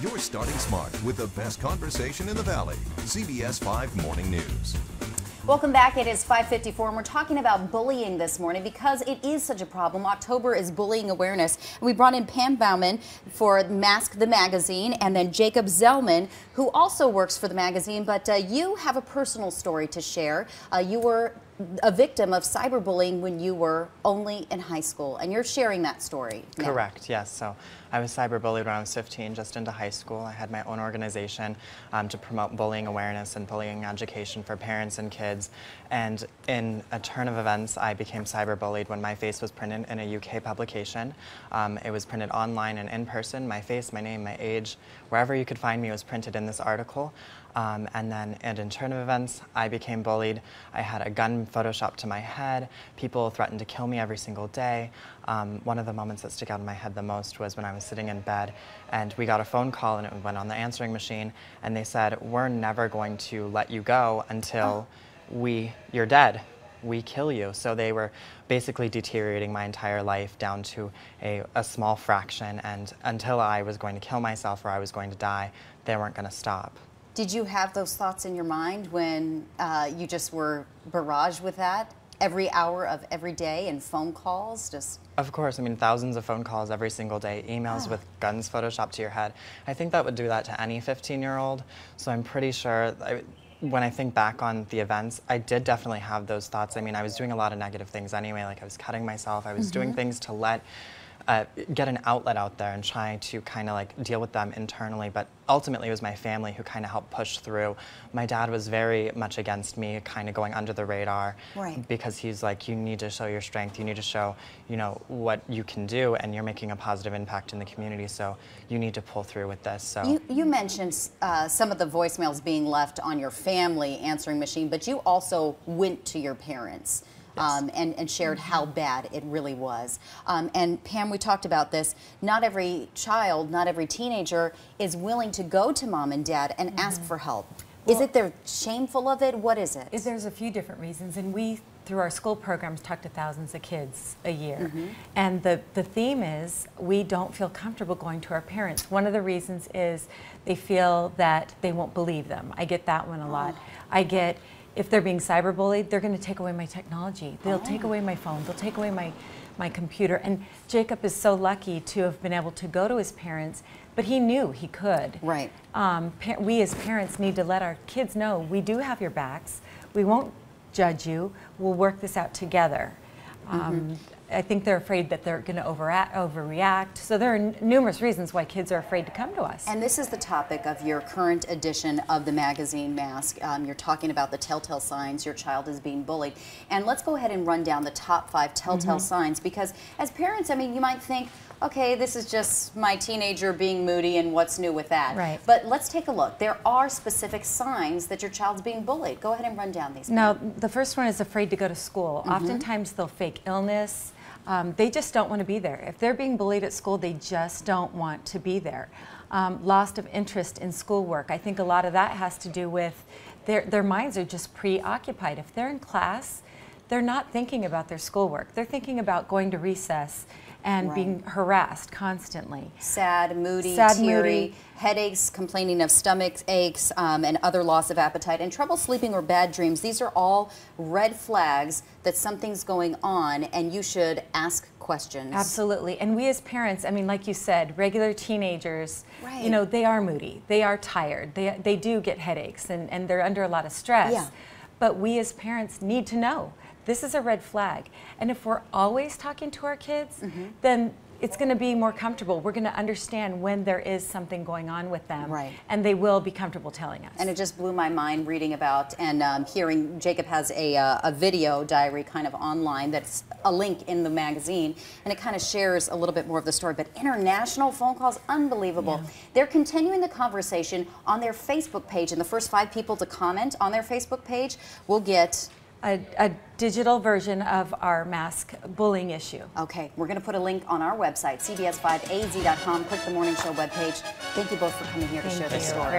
You're starting smart with the best conversation in the Valley. CBS 5 Morning News. Welcome back. It is 5:54 and we're talking about bullying this morning because it is such a problem. October is bullying awareness. And we brought in Pam Bauman for Mask the Magazine and then Jacob Zellman, who also works for the magazine, but you have a personal story to share. You were a victim of cyberbullying when you were only in high school, and you're sharing that story now. Correct, yes. So I was cyberbullied when I was 15, just into high school. I had my own organization to promote bullying awareness and bullying education for parents and kids. And in a turn of events, I became cyberbullied when my face was printed in a UK publication. It was printed online and in person. My face, my name, my age, wherever you could find me was printed in this article. And in turn of events, I became bullied. I had a gun photoshopped to my head. People threatened to kill me every single day. One of the moments that stuck out in my head the most was when I was sitting in bed and we got a phone call and it went on the answering machine and they said, "We're never going to let you go until you're dead. We kill you." So they were basically deteriorating my entire life down to a small fraction, and until I was going to kill myself or I was going to die, they weren't going to stop. Did you have those thoughts in your mind when you just were barraged with that every hour of every day and phone calls? Of course, I mean, thousands of phone calls every single day, emails with guns photoshopped to your head. I think that would do that to any 15-year-old, so I'm pretty sure, when I think back on the events, I did definitely have those thoughts. I mean, I was doing a lot of negative things anyway, like I was cutting myself, I was doing things to get an outlet out there and try to kind of like deal with them internally, but ultimately it was my family who kind of helped push through. My dad was very much against me kind of going under the radar, right, because he's like, you need to show your strength, you need to show, what you can do, and you're making a positive impact in the community, so you need to pull through with this. So you mentioned some of the voicemails being left on your family answering machine, but you also went to your parents. Yes. And shared how bad it really was. And Pam, we talked about this. Not every child, not every teenager is willing to go to mom and dad and ask for help. Well, is it they're shameful of it? What is it? There's a few different reasons, and we, through our school programs, talk to thousands of kids a year. And the theme is we don't feel comfortable going to our parents. One of the reasons is they feel that they won't believe them. I get that one a lot. I get, if they're being cyberbullied, they're going to take away my technology. They'll take away my phone. They'll take away my computer. And Jacob is so lucky to have been able to go to his parents, but he knew he could. Right. We as parents need to let our kids know we do have your backs. We won't judge you. We'll work this out together. I think they're afraid that they're going to overreact. So there are numerous reasons why kids are afraid to come to us. And this is the topic of your current edition of the magazine, Mask. You're talking about the telltale signs your child is being bullied. And let's go ahead and run down the top 5 telltale signs, because as parents, I mean, you might think, okay, this is just my teenager being moody and what's new with that. Right. But let's take a look. There are specific signs that your child's being bullied. Go ahead and run down these. Now, the first one is afraid to go to school. Oftentimes they'll fake illness. They just don't want to be there. If they're being bullied at school, they just don't want to be there. Loss of interest in schoolwork. I think a lot of that has to do with their minds are just preoccupied. If they're in class, they're not thinking about their schoolwork. They're thinking about going to recess and being harassed constantly. Sad, moody, teary, headaches, complaining of stomach aches, and other loss of appetite, and trouble sleeping or bad dreams. These are all red flags that something's going on and you should ask questions. Absolutely. And we as parents, I mean, like you said, regular teenagers, they are moody, they are tired, they do get headaches, and they're under a lot of stress. Yeah. But we as parents need to know this is a red flag. And if we're always talking to our kids, then it's going to be more comfortable. We're going to understand when there is something going on with them, and they will be comfortable telling us. And it just blew my mind reading about and hearing Jacob has a video diary kind of online that's a link in the magazine, and it kind of shares a little bit more of the story. But international phone calls, unbelievable. Yeah. They're continuing the conversation on their Facebook page, and the first 5 people to comment on their Facebook page will get a digital version of our mask bullying issue. Okay, we're going to put a link on our website, cbs5az.com. Click the morning show webpage. Thank you both for coming here to share this story.